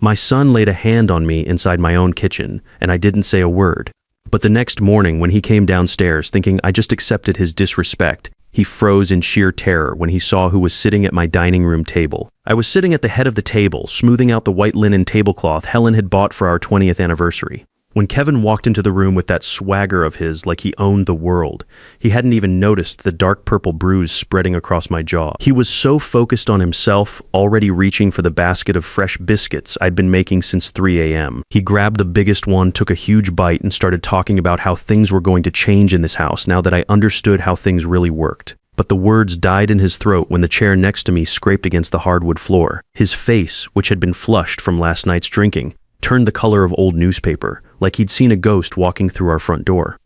My son laid a hand on me inside my own kitchen, and I didn't say a word. But the next morning, when he came downstairs thinking I just accepted his disrespect, he froze in sheer terror when he saw who was sitting at my dining room table. I was sitting at the head of the table, smoothing out the white linen tablecloth Helen had bought for our 20th anniversary. When Kevin walked into the room with that swagger of his like he owned the world, he hadn't even noticed the dark purple bruise spreading across my jaw. He was so focused on himself, already reaching for the basket of fresh biscuits I'd been making since 3 a.m. He grabbed the biggest one, took a huge bite, and started talking about how things were going to change in this house now that I understood how things really worked. But the words died in his throat when the chair next to me scraped against the hardwood floor. His face, which had been flushed from last night's drinking, turned the color of old newspaper, like he'd seen a ghost walking through our front door.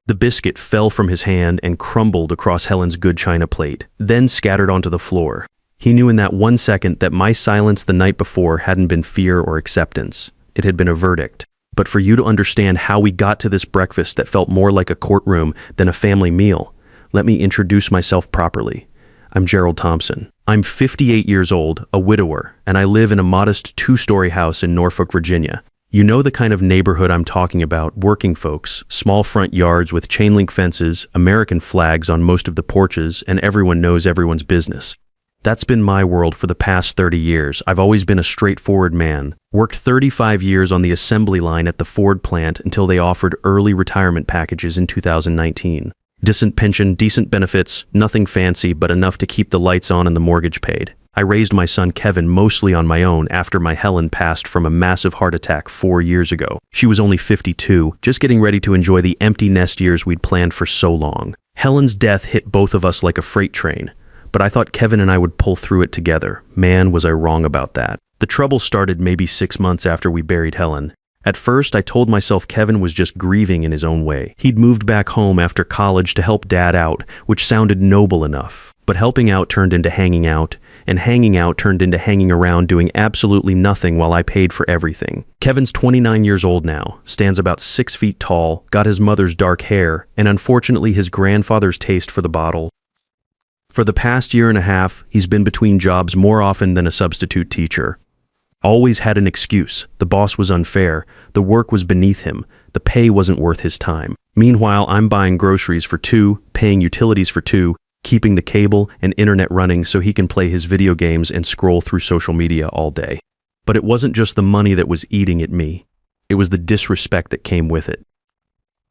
The biscuit fell from his hand and crumbled across Helen's good china plate, then scattered onto the floor. He knew in that 1 second that my silence the night before hadn't been fear or acceptance. It had been a verdict. But for you to understand how we got to this breakfast that felt more like a courtroom than a family meal, let me introduce myself properly. I'm Gerald Thompson. I'm 58 years old, a widower, and I live in a modest 2-story house in Norfolk, Virginia. You know the kind of neighborhood I'm talking about: working folks, small front yards with chain link fences, American flags on most of the porches, and everyone knows everyone's business. That's been my world for the past 30 years. I've always been a straightforward man. Worked 35 years on the assembly line at the Ford plant until they offered early retirement packages in 2019. Decent pension, decent benefits, nothing fancy, but enough to keep the lights on and the mortgage paid. I raised my son Kevin mostly on my own after my Helen passed from a massive heart attack 4 years ago. She was only 52, just getting ready to enjoy the empty nest years we'd planned for so long. Helen's death hit both of us like a freight train, but I thought Kevin and I would pull through it together. Man, was I wrong about that. The trouble started maybe 6 months after we buried Helen. At first, I told myself Kevin was just grieving in his own way. He'd moved back home after college to help Dad out, which sounded noble enough. But helping out turned into hanging out, and hanging out turned into hanging around doing absolutely nothing while I paid for everything. Kevin's 29 years old now, stands about 6 feet tall, got his mother's dark hair, and unfortunately his grandfather's taste for the bottle. For the past year and a half, he's been between jobs more often than a substitute teacher. Always had an excuse. The boss was unfair. The work was beneath him. The pay wasn't worth his time. Meanwhile, I'm buying groceries for 2, paying utilities for 2, keeping the cable and internet running so he can play his video games and scroll through social media all day. But it wasn't just the money that was eating at me. It was the disrespect that came with it.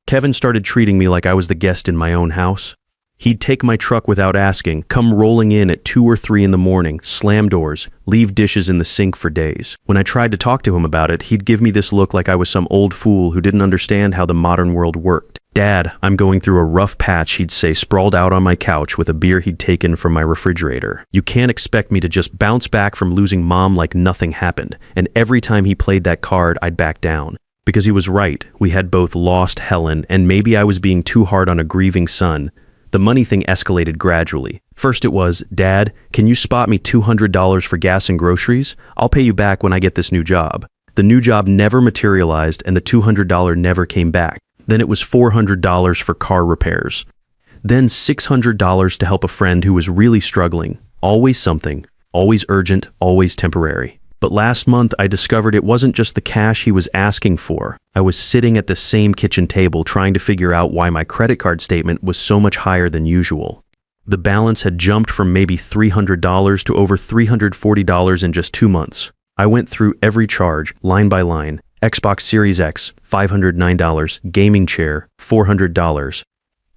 Kevin started treating me like I was the guest in my own house. He'd take my truck without asking, come rolling in at 2 or 3 in the morning, slam doors, leave dishes in the sink for days. When I tried to talk to him about it, he'd give me this look like I was some old fool who didn't understand how the modern world worked. Dad, I'm going through a rough patch, he'd say, sprawled out on my couch with a beer he'd taken from my refrigerator. You can't expect me to just bounce back from losing Mom like nothing happened. And every time he played that card, I'd back down. Because he was right, we had both lost Helen, and maybe I was being too hard on a grieving son. The money thing escalated gradually. First it was, Dad, can you spot me $200 for gas and groceries? I'll pay you back when I get this new job. The new job never materialized and the $200 never came back. Then it was $400 for car repairs. Then $600 to help a friend who was really struggling. Always something, always urgent, always temporary. But last month I discovered it wasn't just the cash he was asking for. I was sitting at the same kitchen table trying to figure out why my credit card statement was so much higher than usual. The balance had jumped from maybe $300 to over $340 in just 2 months. I went through every charge, line by line. Xbox Series X, $509. Gaming chair, $400.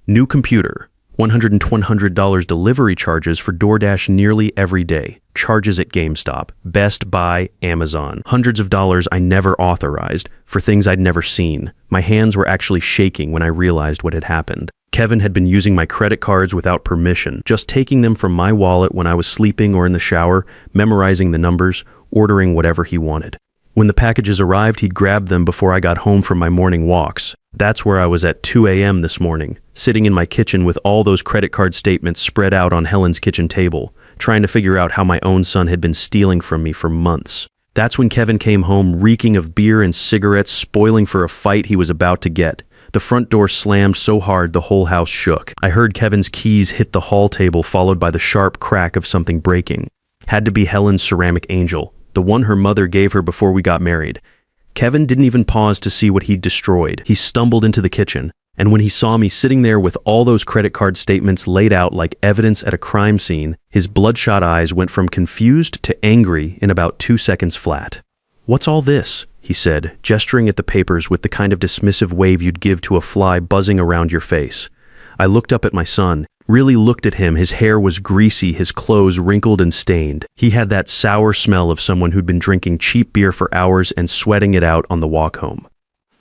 New computer, $100 delivery charges for DoorDash nearly every day. Charges at GameStop, Best Buy, Amazon. Hundreds of dollars I never authorized for things I'd never seen. My hands were actually shaking when I realized what had happened. Kevin had been using my credit cards without permission, just taking them from my wallet when I was sleeping or in the shower, memorizing the numbers, ordering whatever he wanted. When the packages arrived, he'd grab them before I got home from my morning walks. That's where I was at 2 a.m. this morning, sitting in my kitchen with all those credit card statements spread out on Helen's kitchen table, trying to figure out how my own son had been stealing from me for months. That's when Kevin came home reeking of beer and cigarettes, spoiling for a fight he was about to get. The front door slammed so hard the whole house shook. I heard Kevin's keys hit the hall table, followed by the sharp crack of something breaking. Had to be Helen's ceramic angel, the one her mother gave her before we got married. Kevin didn't even pause to see what he'd destroyed. He stumbled into the kitchen, and when he saw me sitting there with all those credit card statements laid out like evidence at a crime scene, his bloodshot eyes went from confused to angry in about 2 seconds flat. "What's all this?" he said, gesturing at the papers with the kind of dismissive wave you'd give to a fly buzzing around your face. I looked up at my son, really looked at him. His hair was greasy, his clothes wrinkled and stained. He had that sour smell of someone who'd been drinking cheap beer for hours and sweating it out on the walk home.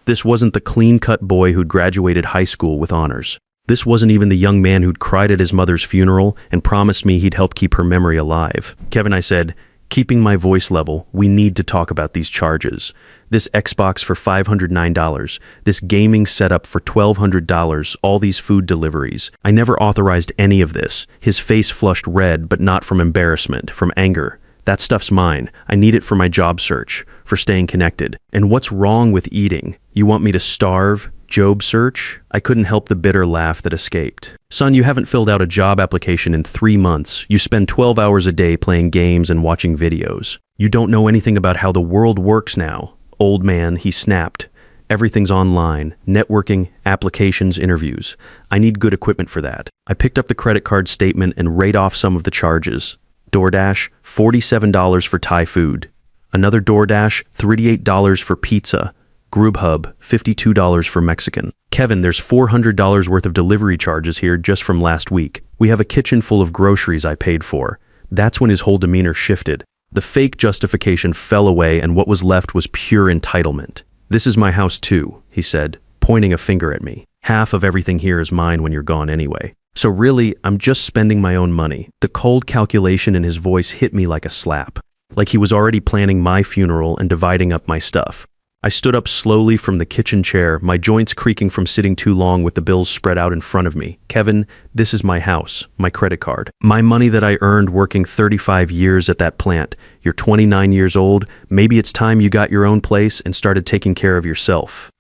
This wasn't the clean-cut boy who'd graduated high school with honors. This wasn't even the young man who'd cried at his mother's funeral and promised me he'd help keep her memory alive. "Kevin," I said, keeping my voice level, "we need to talk about these charges. This Xbox for $509, this gaming setup for $1,200, all these food deliveries. I never authorized any of this." His face flushed red, but not from embarrassment, from anger. "That stuff's mine. I need it for my job search, for staying connected. And what's wrong with eating? You want me to starve? Job search?" I couldn't help the bitter laugh that escaped. "Son, you haven't filled out a job application in 3 months. You spend 12 hours a day playing games and watching videos. You don't know anything about how the world works now." "Old man," he snapped. "Everything's online. Networking, applications, interviews. I need good equipment for that." I picked up the credit card statement and rate off some of the charges. DoorDash, $47 for Thai food. Another DoorDash, $38 for pizza. Grubhub, $52 for Mexican. "Kevin, there's $400 worth of delivery charges here just from last week. We have a kitchen full of groceries I paid for." That's when his whole demeanor shifted. The fake justification fell away and what was left was pure entitlement. "This is my house too," he said, pointing a finger at me. "Half of everything here is mine when you're gone anyway. So really, I'm just spending my own money." The cold calculation in his voice hit me like a slap, like he was already planning my funeral and dividing up my stuff. I stood up slowly from the kitchen chair, my joints creaking from sitting too long with the bills spread out in front of me. "Kevin, this is my house, my credit card, my money that I earned working 35 years at that plant. You're 29 years old. Maybe it's time you got your own place and started taking care of yourself."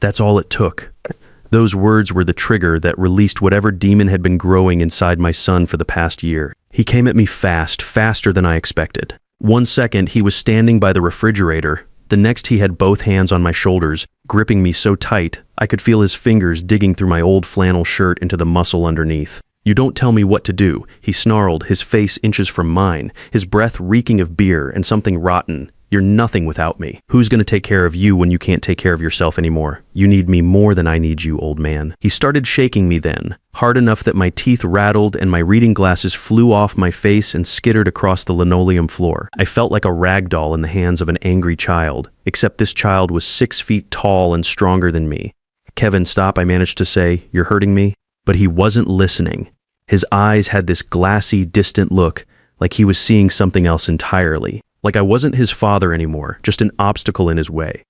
That's all it took. Those words were the trigger that released whatever demon had been growing inside my son for the past year. He came at me fast, faster than I expected. 1 second, he was standing by the refrigerator. The next, he had both hands on my shoulders, gripping me so tight, I could feel his fingers digging through my old flannel shirt into the muscle underneath. "You don't tell me what to do," he snarled, his face inches from mine, his breath reeking of beer and something rotten. "You're nothing without me. Who's going to take care of you when you can't take care of yourself anymore? You need me more than I need you, old man." He started shaking me then, hard enough that my teeth rattled and my reading glasses flew off my face and skittered across the linoleum floor. I felt like a rag doll in the hands of an angry child, except this child was 6 feet tall and stronger than me. "Kevin, stop," I managed to say. "You're hurting me." But he wasn't listening. His eyes had this glassy, distant look, like he was seeing something else entirely. Like I wasn't his father anymore, just an obstacle in his way.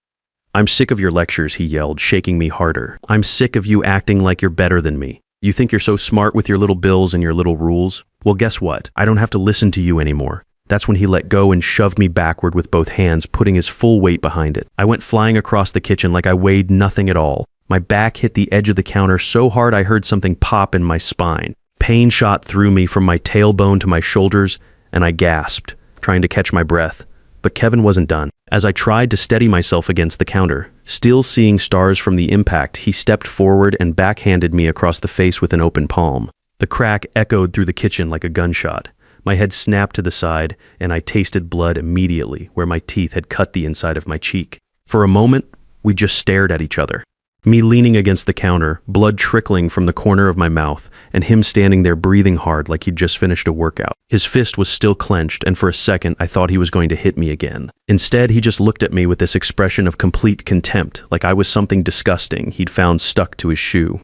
"I'm sick of your lectures," he yelled, shaking me harder. "I'm sick of you acting like you're better than me. You think you're so smart with your little bills and your little rules? Well, guess what? I don't have to listen to you anymore." That's when he let go and shoved me backward with both hands, putting his full weight behind it. I went flying across the kitchen like I weighed nothing at all. My back hit the edge of the counter so hard I heard something pop in my spine. Pain shot through me from my tailbone to my shoulders, and I gasped, trying to catch my breath. But Kevin wasn't done. As I tried to steady myself against the counter, still seeing stars from the impact, he stepped forward and backhanded me across the face with an open palm. The crack echoed through the kitchen like a gunshot. My head snapped to the side, and I tasted blood immediately where my teeth had cut the inside of my cheek. For a moment, we just stared at each other. Me leaning against the counter, blood trickling from the corner of my mouth, and him standing there breathing hard like he'd just finished a workout. His fist was still clenched, and for a second I thought he was going to hit me again. Instead, he just looked at me with this expression of complete contempt, like I was something disgusting he'd found stuck to his shoe.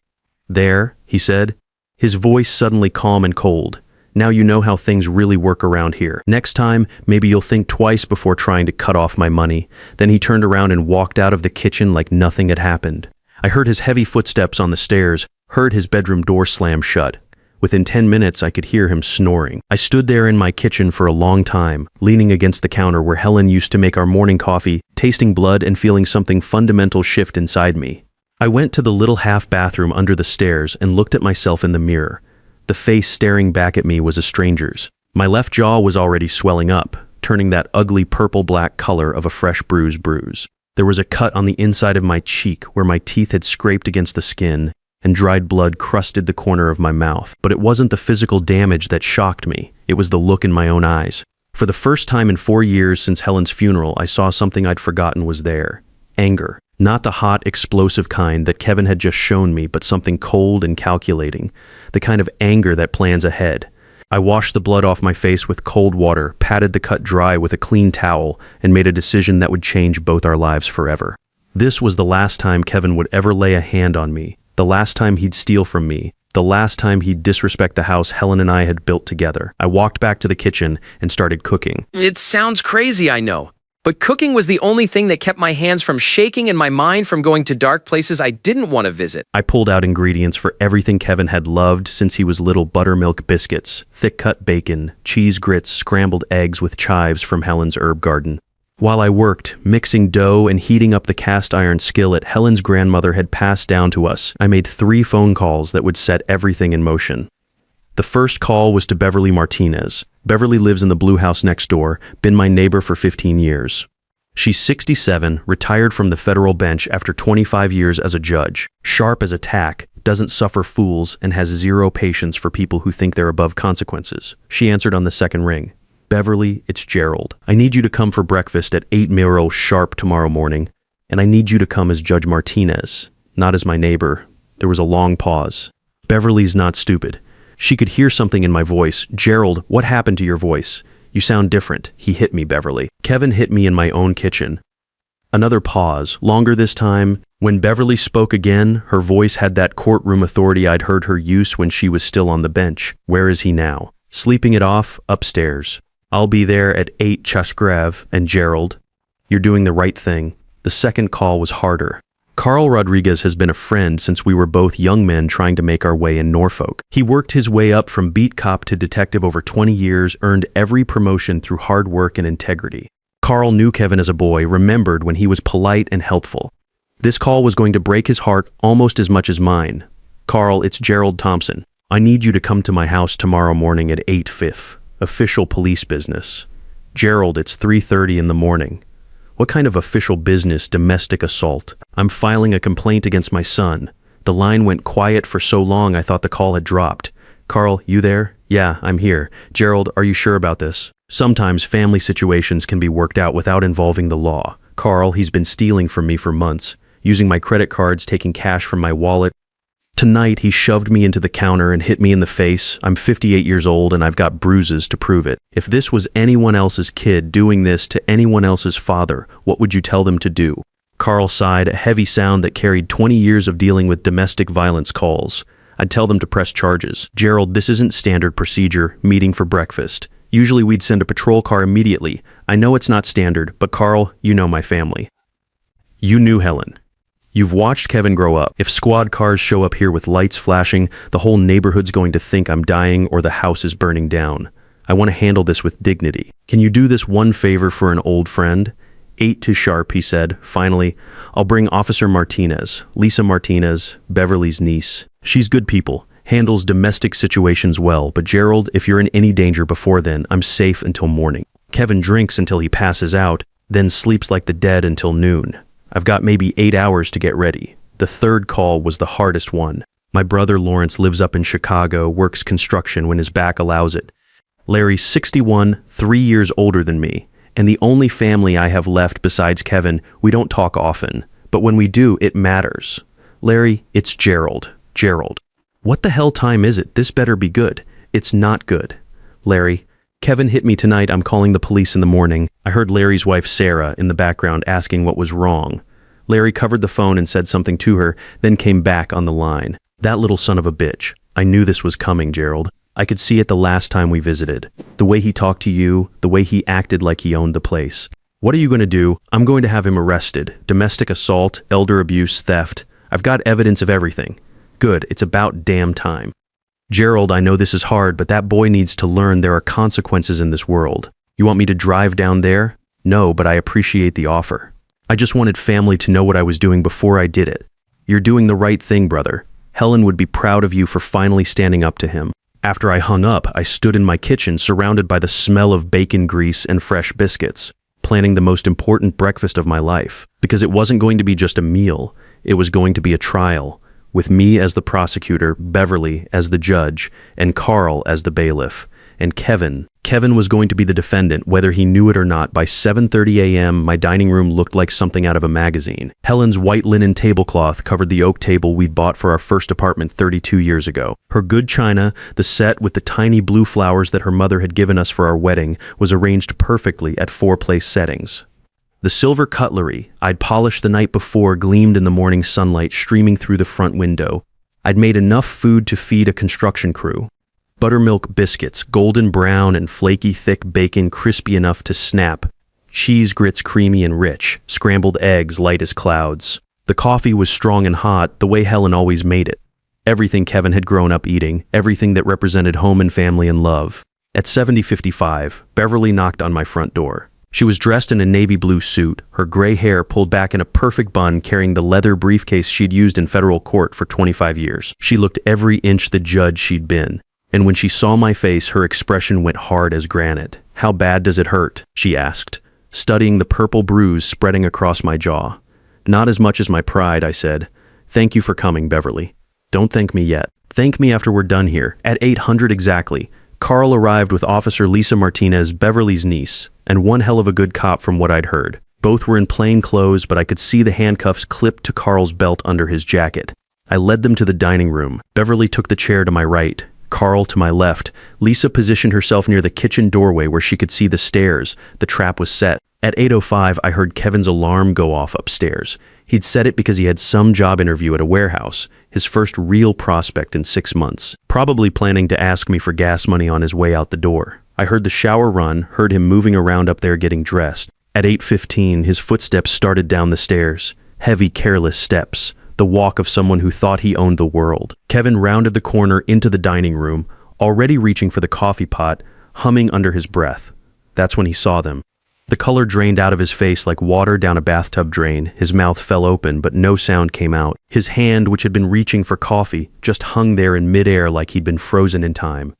"There," he said, his voice suddenly calm and cold. "Now you know how things really work around here. Next time, maybe you'll think twice before trying to cut off my money." Then he turned around and walked out of the kitchen like nothing had happened. I heard his heavy footsteps on the stairs, heard his bedroom door slam shut. Within 10 minutes, I could hear him snoring. I stood there in my kitchen for a long time, leaning against the counter where Helen used to make our morning coffee, tasting blood and feeling something fundamental shift inside me. I went to the little half bathroom under the stairs and looked at myself in the mirror. The face staring back at me was a stranger's. My left jaw was already swelling up, turning that ugly purple-black color of a fresh bruise. There was a cut on the inside of my cheek where my teeth had scraped against the skin, and dried blood crusted the corner of my mouth. But it wasn't the physical damage that shocked me. It was the look in my own eyes. For the first time in 4 years since Helen's funeral, I saw something I'd forgotten was there. Anger. Not the hot, explosive kind that Kevin had just shown me, but something cold and calculating. The kind of anger that plans ahead. I washed the blood off my face with cold water, patted the cut dry with a clean towel, and made a decision that would change both our lives forever. This was the last time Kevin would ever lay a hand on me, the last time he'd steal from me, the last time he'd disrespect the house Helen and I had built together. I walked back to the kitchen and started cooking. It sounds crazy, I know. But cooking was the only thing that kept my hands from shaking and my mind from going to dark places I didn't want to visit. I pulled out ingredients for everything Kevin had loved since he was little: buttermilk biscuits, thick-cut bacon, cheese grits, scrambled eggs with chives from Helen's herb garden. While I worked, mixing dough and heating up the cast iron skillet Helen's grandmother had passed down to us, I made 3 phone calls that would set everything in motion. The first call was to Beverly Martinez. Beverly lives in the blue house next door, been my neighbor for 15 years. She's 67, retired from the federal bench after 25 years as a judge, sharp as a tack, doesn't suffer fools, and has 0 patience for people who think they're above consequences. She answered on the second ring. Beverly, it's Gerald. I need you to come for breakfast at 8:00 sharp tomorrow morning, and I need you to come as Judge Martinez, not as my neighbor. There was a long pause. Beverly's not stupid. She could hear something in my voice. Gerald, what happened to your voice? You sound different. He hit me, Beverly. Kevin hit me in my own kitchen. Another pause, longer this time. When Beverly spoke again, her voice had that courtroom authority I'd heard her use when she was still on the bench. Where is he now? Sleeping it off, upstairs. I'll be there at 8 Chasgrav. And Gerald, you're doing the right thing. The second call was harder. Carl Rodriguez has been a friend since we were both young men trying to make our way in Norfolk. He worked his way up from beat cop to detective over 20 years, earned every promotion through hard work and integrity. Carl knew Kevin as a boy, remembered when he was polite and helpful. This call was going to break his heart almost as much as mine. Carl, it's Gerald Thompson. I need you to come to my house tomorrow morning at 8:05. Official police business. Gerald, it's 3:30 in the morning. What kind of official business? Domestic assault. I'm filing a complaint against my son. The line went quiet for so long I thought the call had dropped. Carl, you there? Yeah, I'm here. Gerald, are you sure about this? Sometimes family situations can be worked out without involving the law. Carl, he's been stealing from me for months, using my credit cards, taking cash from my wallet. Tonight, he shoved me into the counter and hit me in the face. I'm 58 years old and I've got bruises to prove it. If this was anyone else's kid doing this to anyone else's father, what would you tell them to do? Carl sighed, a heavy sound that carried 20 years of dealing with domestic violence calls. I'd tell them to press charges. Gerald, this isn't standard procedure, meeting for breakfast. Usually we'd send a patrol car immediately. I know it's not standard, but Carl, you know my family. You knew Helen. You've watched Kevin grow up. If squad cars show up here with lights flashing, the whole neighborhood's going to think I'm dying or the house is burning down. I want to handle this with dignity. Can you do this one favor for an old friend? 8 to sharp, he said. Finally, I'll bring Officer Martinez, Lisa Martinez, Beverly's niece. She's good people, handles domestic situations well, but Gerald, if you're in any danger before then, I'm safe until morning. Kevin drinks until he passes out, then sleeps like the dead until noon. I've got maybe 8 hours to get ready. The third call was the hardest one. My brother Lawrence lives up in Chicago, works construction when his back allows it. Larry's 61, 3 years older than me, and the only family I have left besides Kevin. We don't talk often, but when we do, it matters. Larry, it's Gerald. Gerald. What the hell time is it? This better be good. It's not good. Larry, Kevin hit me tonight. I'm calling the police in the morning. I heard Larry's wife Sarah in the background asking what was wrong. Larry covered the phone and said something to her, then came back on the line. That little son of a bitch. I knew this was coming, Gerald. I could see it the last time we visited. The way he talked to you, the way he acted like he owned the place. What are you going to do? I'm going to have him arrested. Domestic assault, elder abuse, theft. I've got evidence of everything. Good, it's about damn time. Gerald, I know this is hard, but that boy needs to learn there are consequences in this world. You want me to drive down there? No, but I appreciate the offer. I just wanted family to know what I was doing before I did it. You're doing the right thing, brother. Helen would be proud of you for finally standing up to him. After I hung up, I stood in my kitchen surrounded by the smell of bacon grease and fresh biscuits, planning the most important breakfast of my life, because it wasn't going to be just a meal, it was going to be a trial, with me as the prosecutor, Beverly as the judge, and Carl as the bailiff. And Kevin was going to be the defendant, whether he knew it or not. By 7:30 a.m., my dining room looked like something out of a magazine. Helen's white linen tablecloth covered the oak table we'd bought for our first apartment 32 years ago. Her good china, the set with the tiny blue flowers that her mother had given us for our wedding, was arranged perfectly at 4-place settings. The silver cutlery I'd polished the night before gleamed in the morning sunlight streaming through the front window. I'd made enough food to feed a construction crew. Buttermilk biscuits, golden brown and flaky thick bacon crispy enough to snap, cheese grits creamy and rich, scrambled eggs light as clouds. The coffee was strong and hot, the way Helen always made it. Everything Kevin had grown up eating, everything that represented home and family and love. At 7:55, Beverly knocked on my front door. She was dressed in a navy blue suit, her gray hair pulled back in a perfect bun, carrying the leather briefcase she'd used in federal court for 25 years. She looked every inch the judge she'd been. And when she saw my face, her expression went hard as granite. "How bad does it hurt?" she asked, studying the purple bruise spreading across my jaw. "Not as much as my pride," I said. "Thank you for coming, Beverly." "Don't thank me yet. Thank me after we're done here." At 800 exactly, Carl arrived with Officer Lisa Martinez, Beverly's niece, and one hell of a good cop from what I'd heard. Both were in plain clothes, but I could see the handcuffs clipped to Carl's belt under his jacket. I led them to the dining room. Beverly took the chair to my right, Carl to my left. Lisa positioned herself near the kitchen doorway where she could see the stairs. The trap was set. At 8:05, I heard Kevin's alarm go off upstairs. He'd set it because he had some job interview at a warehouse, his first real prospect in 6 months, probably planning to ask me for gas money on his way out the door. I heard the shower run, heard him moving around up there getting dressed. At 8:15, his footsteps started down the stairs. Heavy, careless steps. The walk of someone who thought he owned the world. Kevin rounded the corner into the dining room, already reaching for the coffee pot, humming under his breath. That's when he saw them. The color drained out of his face like water down a bathtub drain. His mouth fell open, but no sound came out. His hand, which had been reaching for coffee, just hung there in midair like he'd been frozen in time.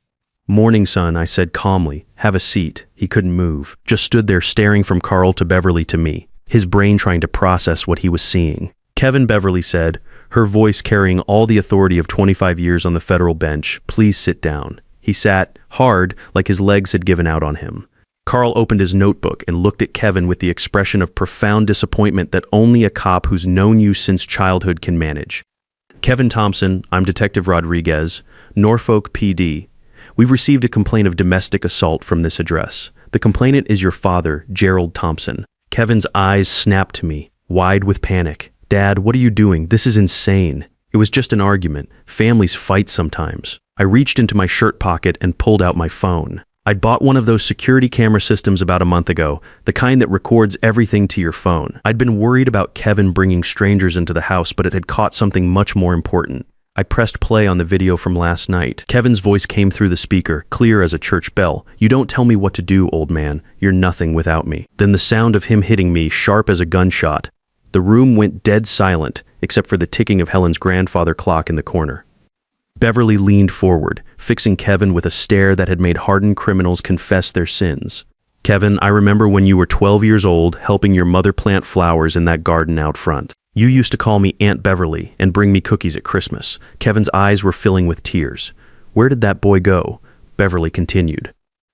"Morning, son," I said calmly. "Have a seat." He couldn't move, just stood there staring from Carl to Beverly to me, his brain trying to process what he was seeing. "Kevin," Beverly said, her voice carrying all the authority of 25 years on the federal bench, "please sit down." He sat, hard, like his legs had given out on him. Carl opened his notebook and looked at Kevin with the expression of profound disappointment that only a cop who's known you since childhood can manage. "Kevin Thompson, I'm Detective Rodriguez, Norfolk PD. We've received a complaint of domestic assault from this address. The complainant is your father, Gerald Thompson." Kevin's eyes snapped to me, wide with panic. "Dad, what are you doing? This is insane." It was just an argument. Families fight sometimes. I reached into my shirt pocket and pulled out my phone. I'd bought one of those security camera systems about a month ago, the kind that records everything to your phone. I'd been worried about Kevin bringing strangers into the house, but it had caught something much more important. I pressed play on the video from last night. Kevin's voice came through the speaker, clear as a church bell. "You don't tell me what to do, old man. You're nothing without me." Then the sound of him hitting me, sharp as a gunshot. The room went dead silent, except for the ticking of Helen's grandfather clock in the corner. Beverly leaned forward, fixing Kevin with a stare that had made hardened criminals confess their sins. "Kevin, I remember when you were 12 years old, helping your mother plant flowers in that garden out front. You used to call me Aunt Beverly and bring me cookies at Christmas." Kevin's eyes were filling with tears. "Where did that boy go?" Beverly continued.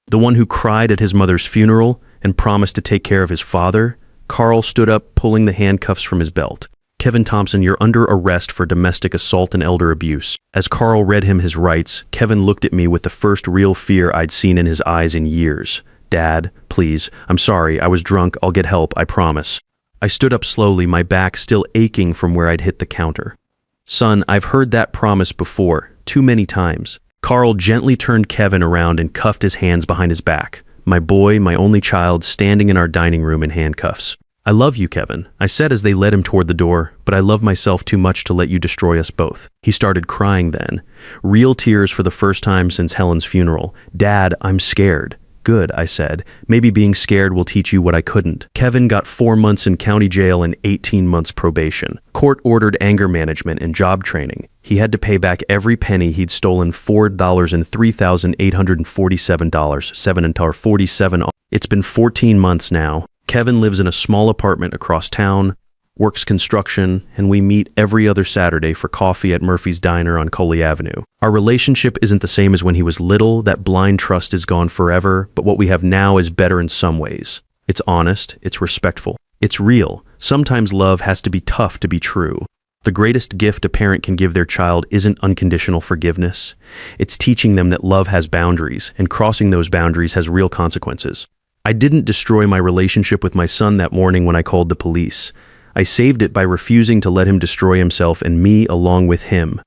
"The one who cried at his mother's funeral and promised to take care of his father?" Carl stood up, pulling the handcuffs from his belt. "Kevin Thompson, you're under arrest for domestic assault and elder abuse." As Carl read him his rights, Kevin looked at me with the first real fear I'd seen in his eyes in years. "Dad, please, I'm sorry, I was drunk, I'll get help, I promise." I stood up slowly, my back still aching from where I'd hit the counter. "Son, I've heard that promise before, too many times." Carl gently turned Kevin around and cuffed his hands behind his back. My boy, my only child, standing in our dining room in handcuffs. "I love you, Kevin," I said as they led him toward the door, "but I love myself too much to let you destroy us both." He started crying then. Real tears for the first time since Helen's funeral. "Dad, I'm scared." Good, I said. Maybe being scared will teach you what I couldn't. Kevin got 4 months in county jail and 18 months probation. Court-ordered anger management and job training. He had to pay back every penny he'd stolen, $4 and $3,847, 7 It's been 14 months now. Kevin lives in a small apartment across town, works construction, and we meet every other Saturday for coffee at Murphy's Diner on Coley Avenue. Our relationship isn't the same as when he was little. That blind trust is gone forever, but what we have now is better in some ways. It's honest, it's respectful, it's real. Sometimes love has to be tough to be true. The greatest gift a parent can give their child isn't unconditional forgiveness. It's teaching them that love has boundaries, and crossing those boundaries has real consequences. I didn't destroy my relationship with my son that morning when I called the police. I saved it by refusing to let him destroy himself and me along with him.